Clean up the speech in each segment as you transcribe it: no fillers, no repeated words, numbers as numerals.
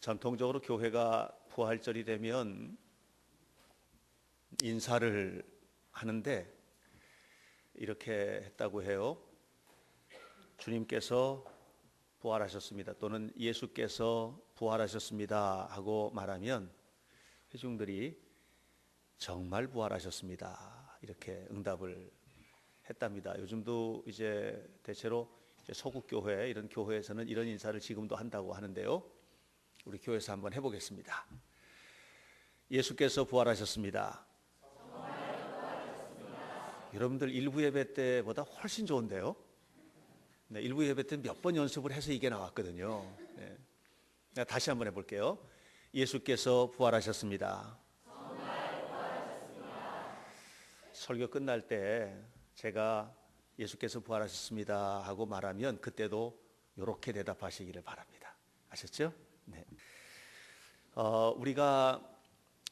전통적으로 교회가 부활절이 되면 인사를 하는데 이렇게 했다고 해요. 주님께서 부활하셨습니다 또는 예수께서 부활하셨습니다 하고 말하면 회중들이 정말 부활하셨습니다 이렇게 응답을 했답니다. 요즘도 이제 대체로 서구교회 이런 교회에서는 이런 인사를 지금도 한다고 하는데요. 우리 교회에서 한번 해보겠습니다. 예수께서 부활하셨습니다. 여러분들 일부 예배 때보다 훨씬 좋은데요. 네, 일부 예배 때 몇 번 연습을 해서 이게 나왔거든요. 네. 다시 한번 해볼게요. 예수께서 부활하셨습니다. 설교 끝날 때 제가 예수께서 부활하셨습니다 하고 말하면 그때도 이렇게 대답하시기를 바랍니다. 아셨죠? 네. 우리가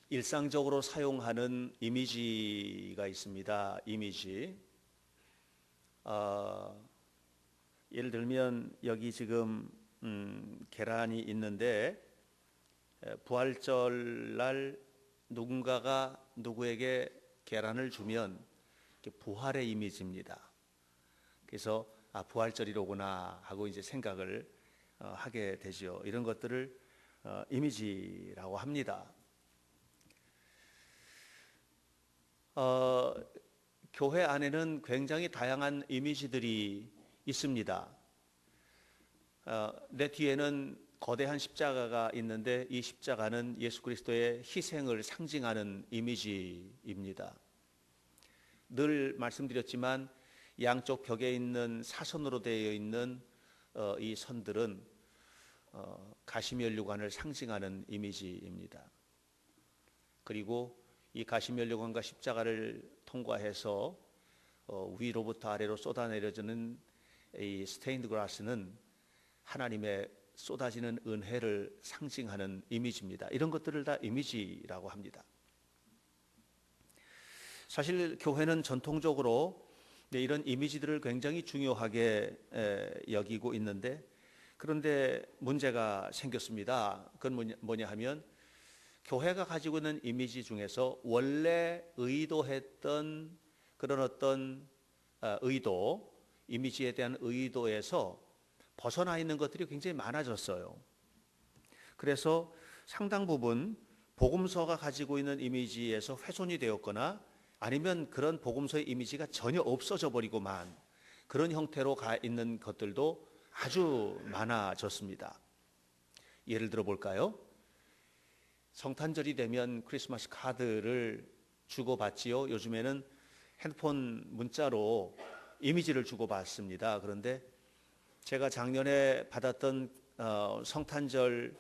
일상적으로 사용하는 이미지가 있습니다. 이미지. 예를 들면 여기 지금 계란이 있는데 부활절 날 누군가가 누구에게 계란을 주면 부활의 이미지입니다. 그래서 부활절이로구나 하고 이제 생각을 하게 되죠. 이런 것들을 이미지라고 합니다. 교회 안에는 굉장히 다양한 이미지들이 있습니다. 내 뒤에는 거대한 십자가가 있는데 이 십자가는 예수 그리스도의 희생을 상징하는 이미지입니다. 늘 말씀드렸지만 양쪽 벽에 있는 사선으로 되어 있는 이 선들은 가시면류관을 상징하는 이미지입니다. 그리고 이 가시면류관과 십자가를 통과해서 위로부터 아래로 쏟아내려지는 이 스테인드 그라스는 하나님의 쏟아지는 은혜를 상징하는 이미지입니다. 이런 것들을 다 이미지라고 합니다. 사실 교회는 전통적으로 이런 이미지들을 굉장히 중요하게 여기고 있는데 그런데 문제가 생겼습니다. 그건 뭐냐 하면 교회가 가지고 있는 이미지 중에서 원래 의도했던 그런 어떤 의도, 이미지에 대한 의도에서 벗어나 있는 것들이 굉장히 많아졌어요. 그래서 상당 부분 복음서가 가지고 있는 이미지에서 훼손이 되었거나 아니면 그런 복음서의 이미지가 전혀 없어져 버리고만 그런 형태로 가 있는 것들도 아주 많아졌습니다. 예를 들어 볼까요? 성탄절이 되면 크리스마스 카드를 주고받지요. 요즘에는 핸드폰 문자로 이미지를 주고받습니다. 그런데 제가 작년에 받았던 성탄절을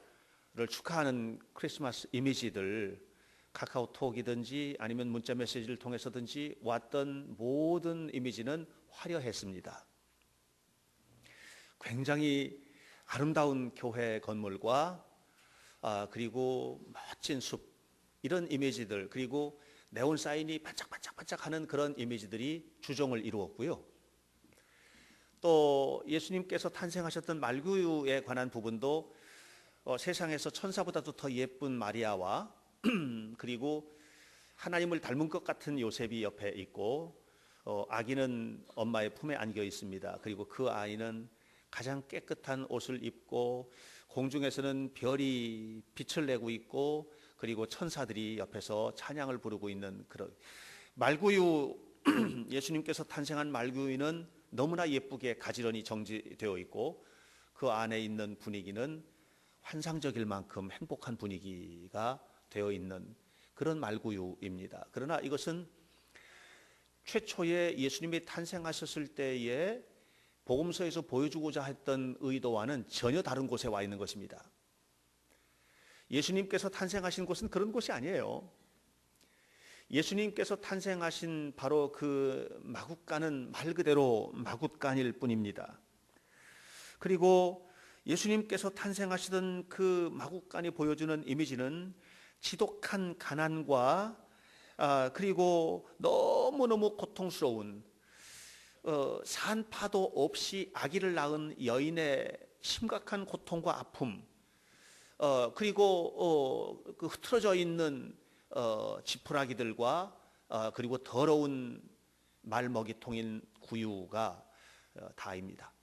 축하하는 크리스마스 이미지들 카카오톡이든지 아니면 문자 메시지를 통해서든지 왔던 모든 이미지는 화려했습니다. 굉장히 아름다운 교회 건물과 그리고 멋진 숲 이런 이미지들 그리고 네온 사인이 반짝반짝반짝하는 그런 이미지들이 주종을 이루었고요. 또 예수님께서 탄생하셨던 말구유에 관한 부분도 세상에서 천사보다도 더 예쁜 마리아와 그리고 하나님을 닮은 것 같은 요셉이 옆에 있고 아기는 엄마의 품에 안겨 있습니다. 그리고 그 아이는 가장 깨끗한 옷을 입고 공중에서는 별이 빛을 내고 있고 그리고 천사들이 옆에서 찬양을 부르고 있는 그런 말구유 예수님께서 탄생한 말구유는 너무나 예쁘게 가지런히 정지되어 있고 그 안에 있는 분위기는 환상적일 만큼 행복한 분위기가 되어 있는 그런 말구유입니다. 그러나 이것은 최초에 예수님이 탄생하셨을 때에 복음서에서 보여주고자 했던 의도와는 전혀 다른 곳에 와 있는 것입니다. 예수님께서 탄생하신 곳은 그런 곳이 아니에요. 예수님께서 탄생하신 바로 그 마굿간은 말 그대로 마굿간일 뿐입니다. 그리고 예수님께서 탄생하시던 그 마굿간이 보여주는 이미지는 지독한 가난과 그리고 너무너무 고통스러운 산파도 없이 아기를 낳은 여인의 심각한 고통과 아픔 그리고 그 흐트러져 있는 지푸라기들과 그리고 더러운 말먹이통인 구유가 다입니다.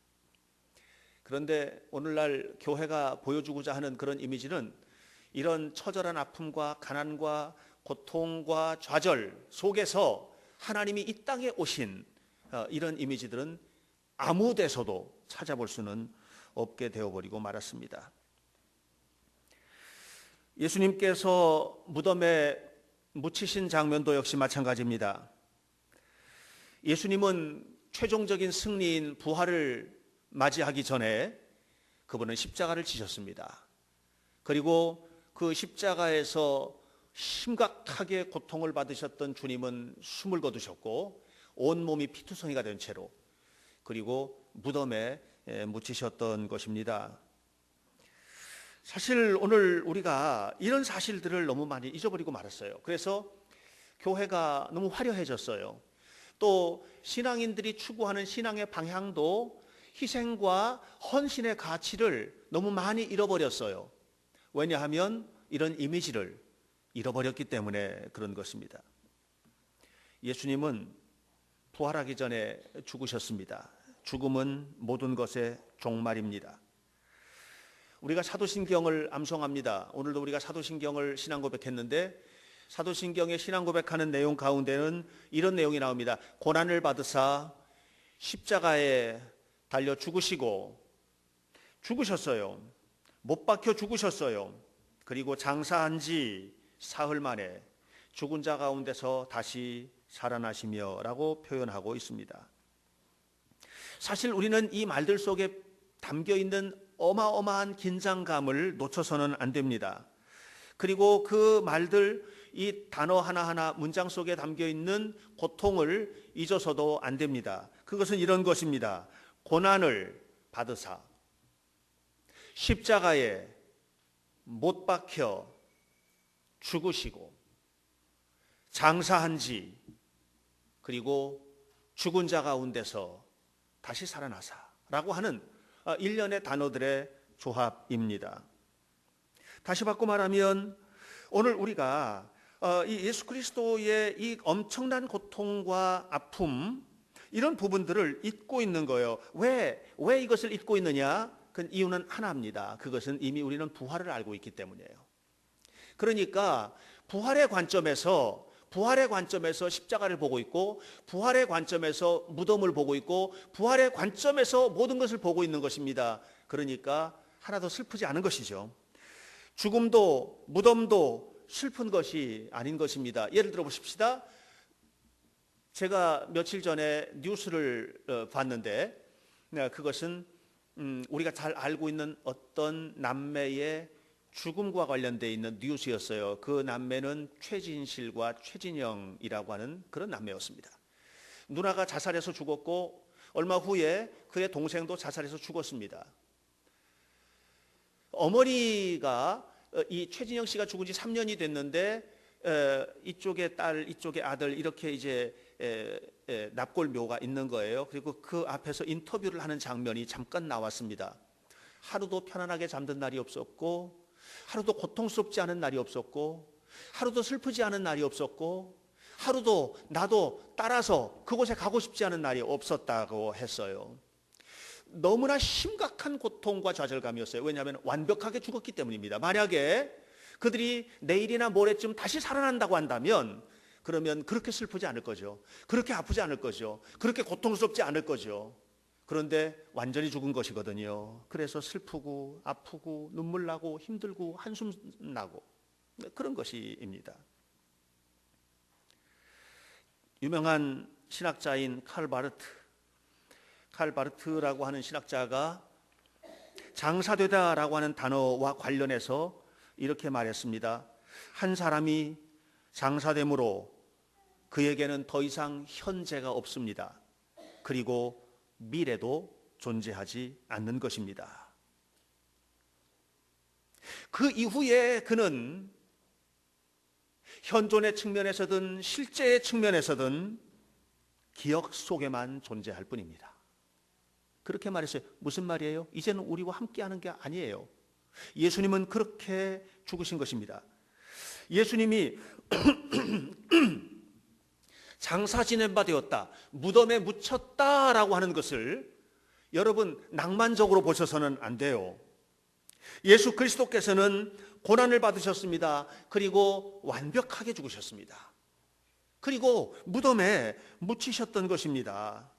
그런데 오늘날 교회가 보여주고자 하는 그런 이미지는 이런 처절한 아픔과 가난과 고통과 좌절 속에서 하나님이 이 땅에 오신 이런 이미지들은 아무 데서도 찾아볼 수는 없게 되어버리고 말았습니다. 예수님께서 무덤에 묻히신 장면도 역시 마찬가지입니다. 예수님은 최종적인 승리인 부활을 맞이하기 전에 그분은 십자가를 지셨습니다. 그리고 그 십자가에서 심각하게 고통을 받으셨던 주님은 숨을 거두셨고 온몸이 피투성이가 된 채로 그리고 무덤에 묻히셨던 것입니다. 사실 오늘 우리가 이런 사실들을 너무 많이 잊어버리고 말았어요. 그래서 교회가 너무 화려해졌어요. 또 신앙인들이 추구하는 신앙의 방향도 희생과 헌신의 가치를 너무 많이 잃어버렸어요. 왜냐하면 이런 이미지를 잃어버렸기 때문에 그런 것입니다. 예수님은 부활하기 전에 죽으셨습니다. 죽음은 모든 것의 종말입니다. 우리가 사도신경을 암송합니다. 오늘도 우리가 사도신경을 신앙고백했는데 사도신경의 신앙고백하는 내용 가운데는 이런 내용이 나옵니다. 고난을 받으사 십자가에 달려 죽으시고 죽으셨어요. 못 박혀 죽으셨어요. 그리고 장사한 지 사흘 만에 죽은 자 가운데서 다시 살아나시며 라고 표현하고 있습니다. 사실 우리는 이 말들 속에 담겨있는 어마어마한 긴장감을 놓쳐서는 안 됩니다. 그리고 그 말들, 이 단어 하나하나 문장 속에 담겨있는 고통을 잊어서도 안 됩니다. 그것은 이런 것입니다. 고난을 받으사 십자가에 못 박혀 죽으시고 장사한 지 그리고 죽은 자 가운데서 다시 살아나사 라고 하는 일련의 단어들의 조합입니다. 다시 바꿔 말하면 오늘 우리가 이 예수 그리스도의 이 엄청난 고통과 아픔 이런 부분들을 잊고 있는 거예요. 왜 이것을 잊고 있느냐? 그 이유는 하나입니다. 그것은 이미 우리는 부활을 알고 있기 때문이에요. 그러니까 부활의 관점에서 십자가를 보고 있고 부활의 관점에서 무덤을 보고 있고 부활의 관점에서 모든 것을 보고 있는 것입니다. 그러니까 하나도 슬프지 않은 것이죠. 죽음도 무덤도 슬픈 것이 아닌 것입니다. 예를 들어 보십시다. 제가 며칠 전에 뉴스를 봤는데 그것은 우리가 잘 알고 있는 어떤 남매의 죽음과 관련되어 있는 뉴스였어요. 그 남매는 최진실과 최진영이라고 하는 그런 남매였습니다. 누나가 자살해서 죽었고 얼마 후에 그의 동생도 자살해서 죽었습니다. 어머니가 이 최진영 씨가 죽은 지 3년이 됐는데 이쪽에 딸, 이쪽에 아들 이렇게 이제 납골묘가 있는 거예요. 그리고 그 앞에서 인터뷰를 하는 장면이 잠깐 나왔습니다. 하루도 편안하게 잠든 날이 없었고 하루도 고통스럽지 않은 날이 없었고 하루도 슬프지 않은 날이 없었고 하루도 나도 따라서 그곳에 가고 싶지 않은 날이 없었다고 했어요. 너무나 심각한 고통과 좌절감이었어요. 왜냐하면 완벽하게 죽었기 때문입니다. 만약에 그들이 내일이나 모레쯤 다시 살아난다고 한다면 그러면 그렇게 슬프지 않을 거죠. 그렇게 아프지 않을 거죠. 그렇게 고통스럽지 않을 거죠. 그런데 완전히 죽은 것이거든요. 그래서 슬프고 아프고 눈물 나고 힘들고 한숨 나고 그런 것입니다. 유명한 신학자인 칼 바르트라고 하는 신학자가 장사되다라고 하는 단어와 관련해서 이렇게 말했습니다. 한 사람이 장사됨으로 그에게는 더 이상 현재가 없습니다. 그리고 미래도 존재하지 않는 것입니다. 그 이후에 그는 현존의 측면에서든 실제의 측면에서든 기억 속에만 존재할 뿐입니다. 그렇게 말했어요. 무슨 말이에요? 이제는 우리와 함께하는 게 아니에요. 예수님은 그렇게 죽으신 것입니다. 예수님이 장사 지낸 바 되었다, 무덤에 묻혔다라고 하는 것을 여러분 낭만적으로 보셔서는 안 돼요. 예수 그리스도께서는 고난을 받으셨습니다. 그리고 완벽하게 죽으셨습니다. 그리고 무덤에 묻히셨던 것입니다.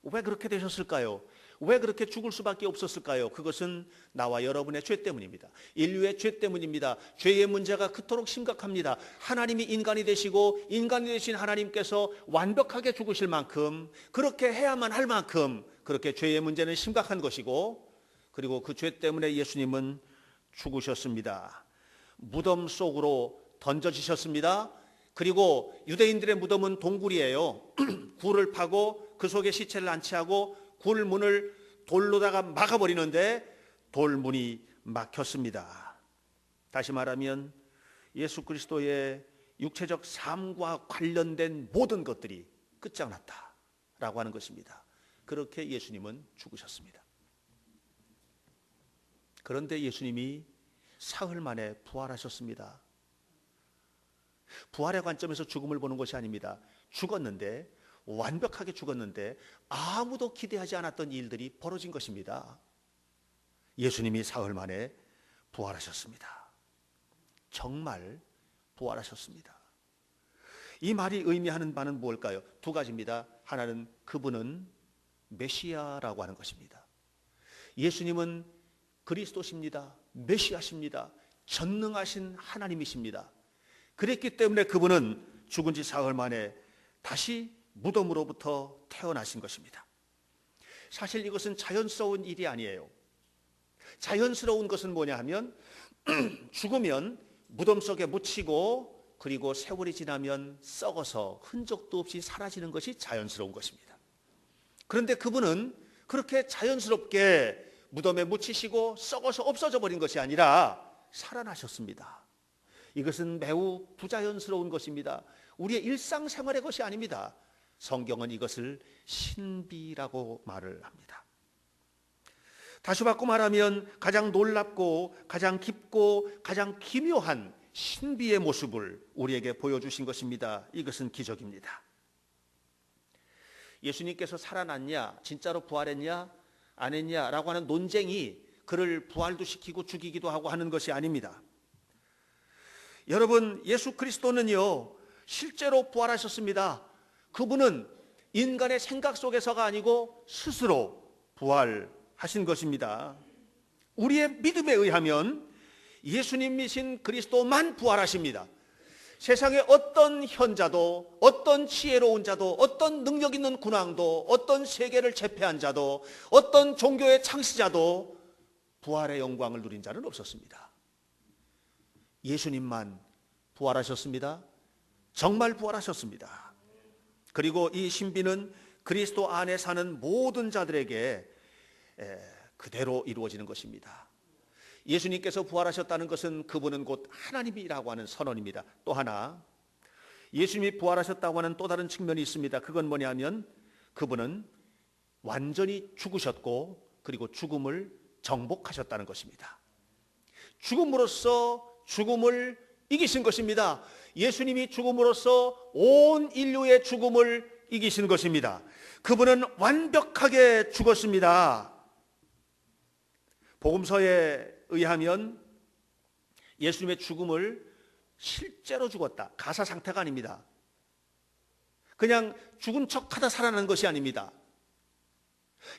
왜 그렇게 되셨을까요? 왜 그렇게 죽을 수밖에 없었을까요? 그것은 나와 여러분의 죄 때문입니다. 인류의 죄 때문입니다. 죄의 문제가 그토록 심각합니다. 하나님이 인간이 되시고 인간이 되신 하나님께서 완벽하게 죽으실 만큼, 그렇게 해야만 할 만큼 그렇게 죄의 문제는 심각한 것이고, 그리고 그 죄 때문에 예수님은 죽으셨습니다. 무덤 속으로 던져지셨습니다. 그리고 유대인들의 무덤은 동굴이에요. 굴을 파고 그 속에 시체를 안치하고 굴문을 돌로다가 막아버리는데 돌문이 막혔습니다. 다시 말하면 예수 그리스도의 육체적 삶과 관련된 모든 것들이 끝장났다라고 하는 것입니다. 그렇게 예수님은 죽으셨습니다. 그런데 예수님이 사흘 만에 부활하셨습니다. 부활의 관점에서 죽음을 보는 것이 아닙니다. 죽었는데, 완벽하게 죽었는데 아무도 기대하지 않았던 일들이 벌어진 것입니다. 예수님이 사흘 만에 부활하셨습니다. 정말 부활하셨습니다. 이 말이 의미하는 바는 무엇일까요? 두 가지입니다. 하나는 그분은 메시아라고 하는 것입니다. 예수님은 그리스도십니다. 메시아십니다. 전능하신 하나님이십니다. 그랬기 때문에 그분은 죽은 지 사흘 만에 다시 무덤으로부터 태어나신 것입니다. 사실 이것은 자연스러운 일이 아니에요. 자연스러운 것은 뭐냐 하면 죽으면 무덤 속에 묻히고 그리고 세월이 지나면 썩어서 흔적도 없이 사라지는 것이 자연스러운 것입니다. 그런데 그분은 그렇게 자연스럽게 무덤에 묻히시고 썩어서 없어져 버린 것이 아니라 살아나셨습니다. 이것은 매우 부자연스러운 것입니다. 우리의 일상생활의 것이 아닙니다. 성경은 이것을 신비라고 말을 합니다. 다시 바꿔 말하면 가장 놀랍고 가장 깊고 가장 기묘한 신비의 모습을 우리에게 보여주신 것입니다. 이것은 기적입니다. 예수님께서 살아났냐, 진짜로 부활했냐, 안 했냐라고 하는 논쟁이 그를 부활도 시키고 죽이기도 하고 하는 것이 아닙니다. 여러분, 예수 그리스도는요 실제로 부활하셨습니다. 그분은 인간의 생각 속에서가 아니고 스스로 부활하신 것입니다. 우리의 믿음에 의하면 예수님이신 그리스도만 부활하십니다. 세상의 어떤 현자도, 어떤 지혜로운 자도, 어떤 능력 있는 군왕도, 어떤 세계를 제패한 자도, 어떤 종교의 창시자도 부활의 영광을 누린 자는 없었습니다. 예수님만 부활하셨습니다. 정말 부활하셨습니다. 그리고 이 신비는 그리스도 안에 사는 모든 자들에게 그대로 이루어지는 것입니다. 예수님께서 부활하셨다는 것은 그분은 곧 하나님이라고 하는 선언입니다. 또 하나, 예수님이 부활하셨다고 하는 또 다른 측면이 있습니다. 그건 뭐냐면 그분은 완전히 죽으셨고 그리고 죽음을 정복하셨다는 것입니다. 죽음으로써 죽음을 이기신 것입니다. 예수님이 죽음으로써 온 인류의 죽음을 이기신 것입니다. 그분은 완벽하게 죽었습니다. 복음서에 의하면 예수님의 죽음을 실제로 죽었다, 가사 상태가 아닙니다. 그냥 죽은 척하다 살아난 것이 아닙니다.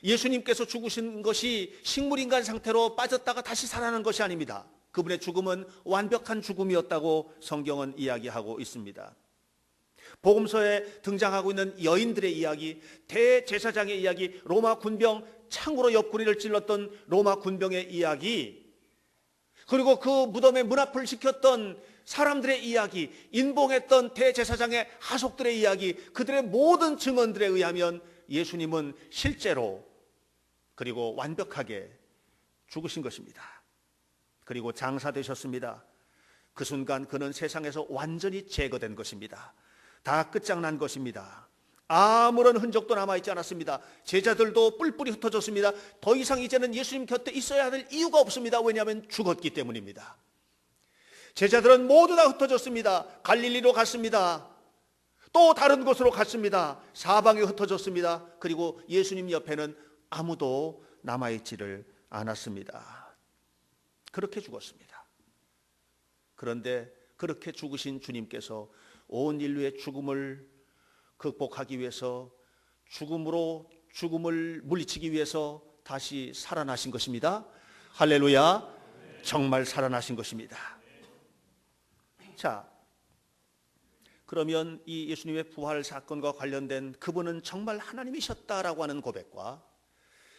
예수님께서 죽으신 것이 식물인간 상태로 빠졌다가 다시 살아난 것이 아닙니다. 그분의 죽음은 완벽한 죽음이었다고 성경은 이야기하고 있습니다. 복음서에 등장하고 있는 여인들의 이야기, 대제사장의 이야기, 로마 군병 창으로 옆구리를 찔렀던 로마 군병의 이야기, 그리고 그 무덤의 문 앞을 지켰던 사람들의 이야기, 인봉했던 대제사장의 하속들의 이야기, 그들의 모든 증언들에 의하면 예수님은 실제로 그리고 완벽하게 죽으신 것입니다. 그리고 장사되셨습니다. 그 순간 그는 세상에서 완전히 제거된 것입니다. 다 끝장난 것입니다. 아무런 흔적도 남아있지 않았습니다. 제자들도 뿔뿔이 흩어졌습니다. 더 이상 이제는 예수님 곁에 있어야 할 이유가 없습니다. 왜냐하면 죽었기 때문입니다. 제자들은 모두 다 흩어졌습니다. 갈릴리로 갔습니다. 또 다른 곳으로 갔습니다. 사방에 흩어졌습니다. 그리고 예수님 옆에는 아무도 남아있지를 않았습니다. 그렇게 죽었습니다. 그런데 그렇게 죽으신 주님께서 온 인류의 죽음을 극복하기 위해서, 죽음으로 죽음을 물리치기 위해서 다시 살아나신 것입니다. 할렐루야. 정말 살아나신 것입니다. 자, 그러면 이 예수님의 부활 사건과 관련된 그분은 정말 하나님이셨다라고 하는 고백과,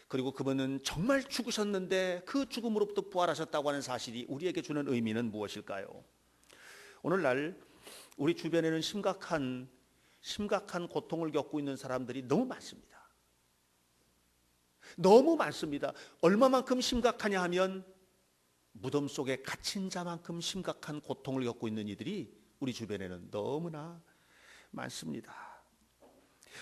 그리고 그분은 정말 죽으셨는데 그 죽음으로부터 부활하셨다고 하는 사실이 우리에게 주는 의미는 무엇일까요? 오늘날 우리 주변에는 심각한 고통을 겪고 있는 사람들이 너무 많습니다. 너무 많습니다. 얼마만큼 심각하냐 하면 무덤 속에 갇힌 자만큼 심각한 고통을 겪고 있는 이들이 우리 주변에는 너무나 많습니다.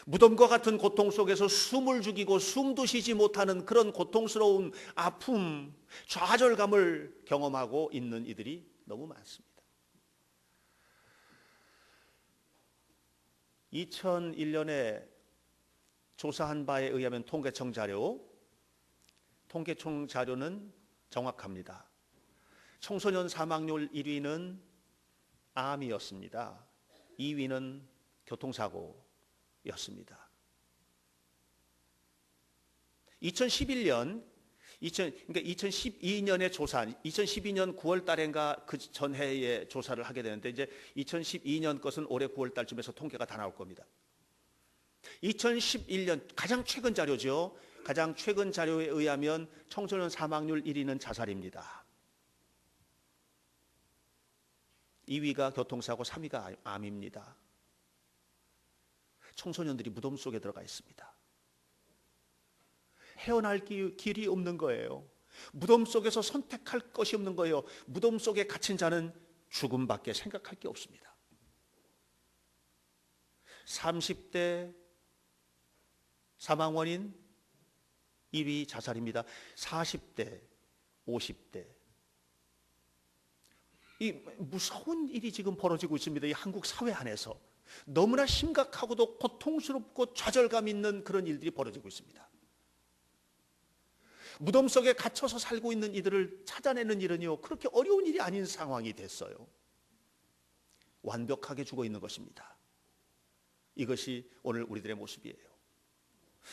무덤과 같은 고통 속에서 숨을 죽이고 숨도 쉬지 못하는 그런 고통스러운 아픔, 좌절감을 경험하고 있는 이들이 너무 많습니다. 2001년에 조사한 바에 의하면 통계청 자료는 정확합니다. 청소년 사망률 1위는 암이었습니다. 2위는 교통사고였습니다. 2012년에 조사, 2012년 9월 달인가 그 전해에 조사를 하게 되는데, 이제 2012년 것은 올해 9월 달쯤에서 통계가 다 나올 겁니다. 2011년 가장 최근 자료죠. 가장 최근 자료에 의하면 청소년 사망률 1위는 자살입니다. 2위가 교통사고, 3위가 암입니다. 청소년들이 무덤 속에 들어가 있습니다. 헤어날 길이 없는 거예요. 무덤 속에서 선택할 것이 없는 거예요. 무덤 속에 갇힌 자는 죽음밖에 생각할 게 없습니다. 30대 사망 원인 1위 자살입니다. 40대, 50대. 이 무서운 일이 지금 벌어지고 있습니다. 이 한국 사회 안에서 너무나 심각하고도 고통스럽고 좌절감 있는 그런 일들이 벌어지고 있습니다. 무덤 속에 갇혀서 살고 있는 이들을 찾아내는 일은요, 그렇게 어려운 일이 아닌 상황이 됐어요. 완벽하게 죽어 있는 것입니다. 이것이 오늘 우리들의 모습이에요.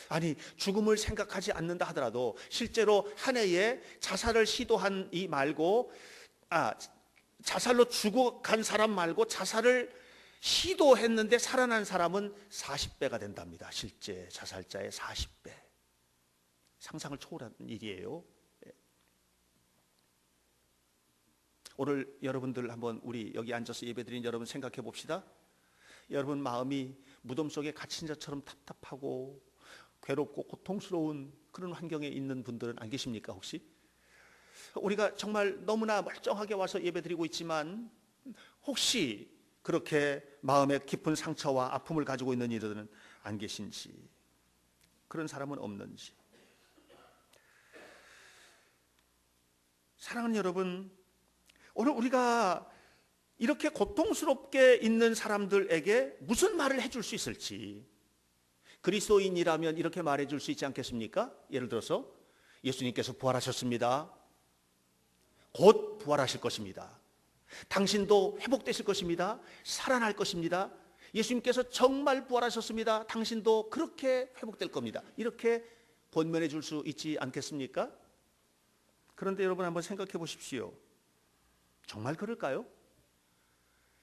아니, 죽음을 생각하지 않는다 하더라도 실제로 한 해에 자살을 시도한 이 말고, 자살로 죽어간 사람 말고 자살을 시도했는데 살아난 사람은 40배가 된답니다. 실제 자살자의 40배. 상상을 초월한 일이에요. 오늘 여러분들 한번 우리 여기 앉아서 예배드린 여러분 생각해 봅시다. 여러분 마음이 무덤 속에 갇힌 자처럼 답답하고 괴롭고 고통스러운 그런 환경에 있는 분들은 안 계십니까 혹시? 우리가 정말 너무나 멀쩡하게 와서 예배드리고 있지만 혹시 그렇게 마음에 깊은 상처와 아픔을 가지고 있는 이들은 안 계신지, 그런 사람은 없는지. 사랑하는 여러분, 오늘 우리가 이렇게 고통스럽게 있는 사람들에게 무슨 말을 해줄 수 있을지, 그리스도인이라면 이렇게 말해줄 수 있지 않겠습니까? 예를 들어서 예수님께서 부활하셨습니다. 곧 부활하실 것입니다. 당신도 회복되실 것입니다. 살아날 것입니다. 예수님께서 정말 부활하셨습니다. 당신도 그렇게 회복될 겁니다. 이렇게 권면해 줄 수 있지 않겠습니까? 그런데 여러분 한번 생각해 보십시오. 정말 그럴까요?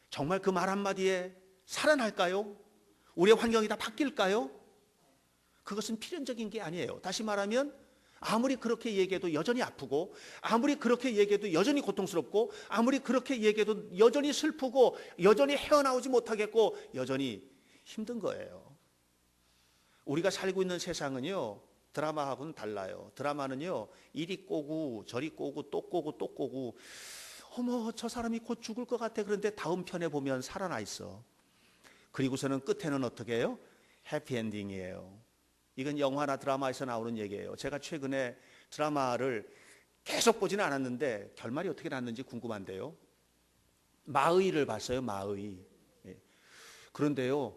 정말 그 말 한마디에 살아날까요? 우리의 환경이 다 바뀔까요? 그것은 필연적인 게 아니에요. 다시 말하면 아무리 그렇게 얘기해도 여전히 아프고, 아무리 그렇게 얘기해도 여전히 고통스럽고, 아무리 그렇게 얘기해도 여전히 슬프고, 여전히 헤어나오지 못하겠고, 여전히 힘든 거예요. 우리가 살고 있는 세상은요, 드라마하고는 달라요. 드라마는요, 이리 꼬고 저리 꼬고 또 꼬고 또 꼬고, 어머 저 사람이 곧 죽을 것 같아. 그런데 다음 편에 보면 살아나 있어. 그리고서는 끝에는 어떻게 해요? 해피엔딩이에요. 이건 영화나 드라마에서 나오는 얘기예요. 제가 최근에 드라마를 계속 보지는 않았는데 결말이 어떻게 났는지 궁금한데요. 마의를 봤어요. 마의. 그런데요,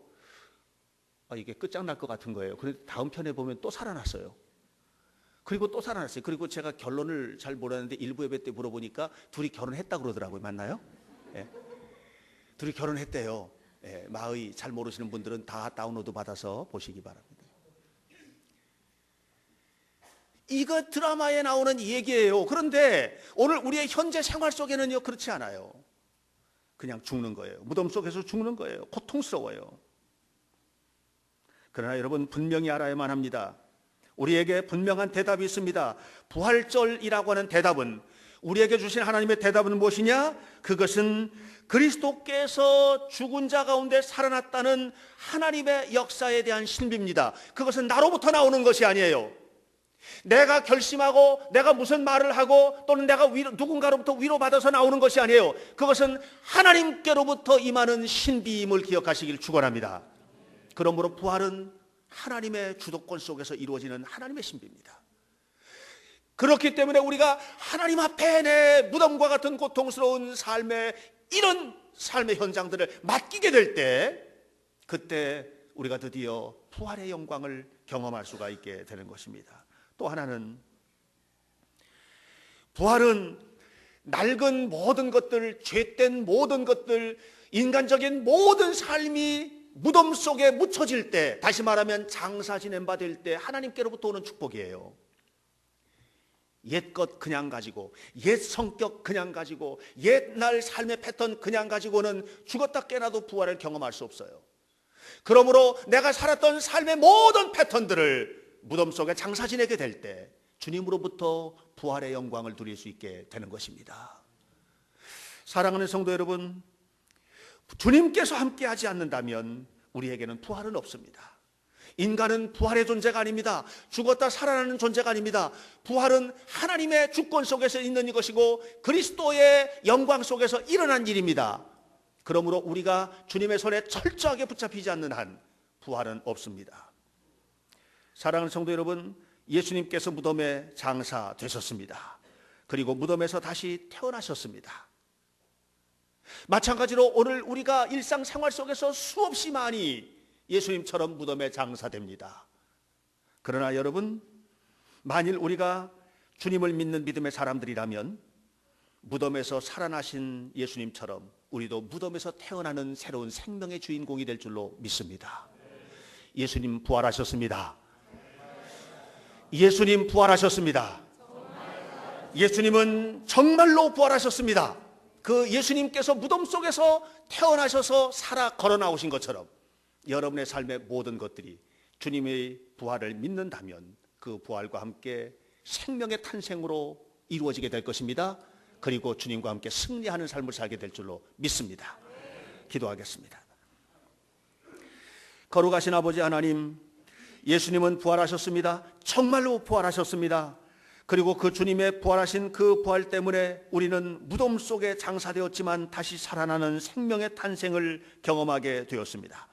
이게 끝장날 것 같은 거예요. 그런데 다음 편에 보면 또 살아났어요. 그리고 또 살아났어요. 그리고 제가 결론을 잘 모르는데 일부 예배 때 물어보니까 둘이 결혼했다고 그러더라고요. 맞나요? 예. 둘이 결혼했대요. 예. 마의 잘 모르시는 분들은 다 다운로드 받아서 보시기 바랍니다. 이거 드라마에 나오는 얘기예요. 그런데 오늘 우리의 현재 생활 속에는요, 그렇지 않아요. 그냥 죽는 거예요. 무덤 속에서 죽는 거예요. 고통스러워요. 그러나 여러분, 분명히 알아야만 합니다. 우리에게 분명한 대답이 있습니다. 부활절이라고 하는 대답은, 우리에게 주신 하나님의 대답은 무엇이냐? 그것은 그리스도께서 죽은 자 가운데 살아났다는 하나님의 역사에 대한 신비입니다. 그것은 나로부터 나오는 것이 아니에요. 내가 결심하고 내가 무슨 말을 하고 또는 내가 누군가로부터 위로받아서 나오는 것이 아니에요. 그것은 하나님께로부터 임하는 신비임을 기억하시길 축원합니다. 그러므로 부활은 하나님의 주도권 속에서 이루어지는 하나님의 신비입니다. 그렇기 때문에 우리가 하나님 앞에 내 무덤과 같은 고통스러운 삶의 이런 삶의 현장들을 맡기게 될 때, 그때 우리가 드디어 부활의 영광을 경험할 수가 있게 되는 것입니다. 또 하나는, 부활은 낡은 모든 것들, 죄된 모든 것들, 인간적인 모든 삶이 무덤 속에 묻혀질 때, 다시 말하면 장사 지낸 바 될 때 하나님께로부터 오는 축복이에요. 옛것 그냥 가지고, 옛 성격 그냥 가지고, 옛날 삶의 패턴 그냥 가지고는 죽었다 깨나도 부활을 경험할 수 없어요. 그러므로 내가 살았던 삶의 모든 패턴들을 무덤 속에 장사 지내게 될 때 주님으로부터 부활의 영광을 누릴 수 있게 되는 것입니다. 사랑하는 성도 여러분, 주님께서 함께하지 않는다면 우리에게는 부활은 없습니다. 인간은 부활의 존재가 아닙니다. 죽었다 살아나는 존재가 아닙니다. 부활은 하나님의 주권 속에서 있는 것이고 그리스도의 영광 속에서 일어난 일입니다. 그러므로 우리가 주님의 손에 철저하게 붙잡히지 않는 한 부활은 없습니다. 사랑하는 성도 여러분, 예수님께서 무덤에 장사되셨습니다. 그리고 무덤에서 다시 태어나셨습니다. 마찬가지로 오늘 우리가 일상생활 속에서 수없이 많이 예수님처럼 무덤에 장사됩니다. 그러나 여러분, 만일 우리가 주님을 믿는 믿음의 사람들이라면 무덤에서 살아나신 예수님처럼 우리도 무덤에서 태어나는 새로운 생명의 주인공이 될 줄로 믿습니다. 예수님 부활하셨습니다. 예수님 부활하셨습니다. 예수님은 정말로 부활하셨습니다. 그 예수님께서 무덤 속에서 태어나셔서 살아 걸어 나오신 것처럼 여러분의 삶의 모든 것들이 주님의 부활을 믿는다면 그 부활과 함께 생명의 탄생으로 이루어지게 될 것입니다. 그리고 주님과 함께 승리하는 삶을 살게 될 줄로 믿습니다. 기도하겠습니다. 거룩하신 아버지 하나님, 예수님은 부활하셨습니다. 정말로 부활하셨습니다. 그리고 그 주님의 부활하신 그 부활 때문에 우리는 무덤 속에 장사되었지만 다시 살아나는 생명의 탄생을 경험하게 되었습니다.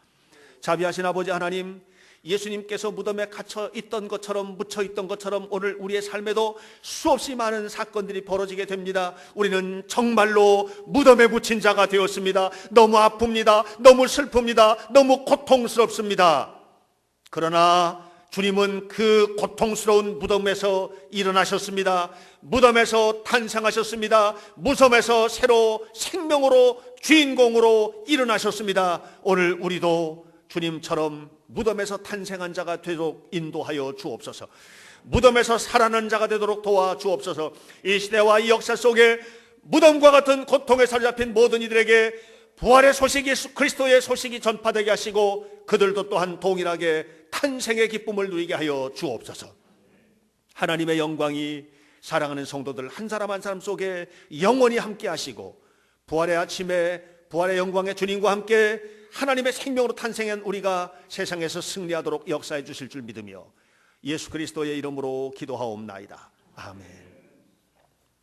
자비하신 아버지 하나님, 예수님께서 무덤에 갇혀 있던 것처럼, 묻혀 있던 것처럼 오늘 우리의 삶에도 수없이 많은 사건들이 벌어지게 됩니다. 우리는 정말로 무덤에 묻힌 자가 되었습니다. 너무 아픕니다. 너무 슬픕니다. 너무 고통스럽습니다. 그러나 주님은 그 고통스러운 무덤에서 일어나셨습니다. 무덤에서 탄생하셨습니다. 무덤에서 새로 생명으로 주인공으로 일어나셨습니다. 오늘 우리도 주님처럼 무덤에서 탄생한 자가 되도록 인도하여 주옵소서. 무덤에서 살아난 자가 되도록 도와 주옵소서. 이 시대와 이 역사 속에 무덤과 같은 고통에 사로잡힌 모든 이들에게 부활의 소식이, 그리스도의 소식이 전파되게 하시고 그들도 또한 동일하게 탄생의 기쁨을 누리게 하여 주옵소서. 하나님의 영광이 사랑하는 성도들 한 사람 한 사람 속에 영원히 함께 하시고 부활의 아침에 부활의 영광의 주님과 함께 하나님의 생명으로 탄생한 우리가 세상에서 승리하도록 역사해 주실 줄 믿으며 예수 그리스도의 이름으로 기도하옵나이다. 아멘.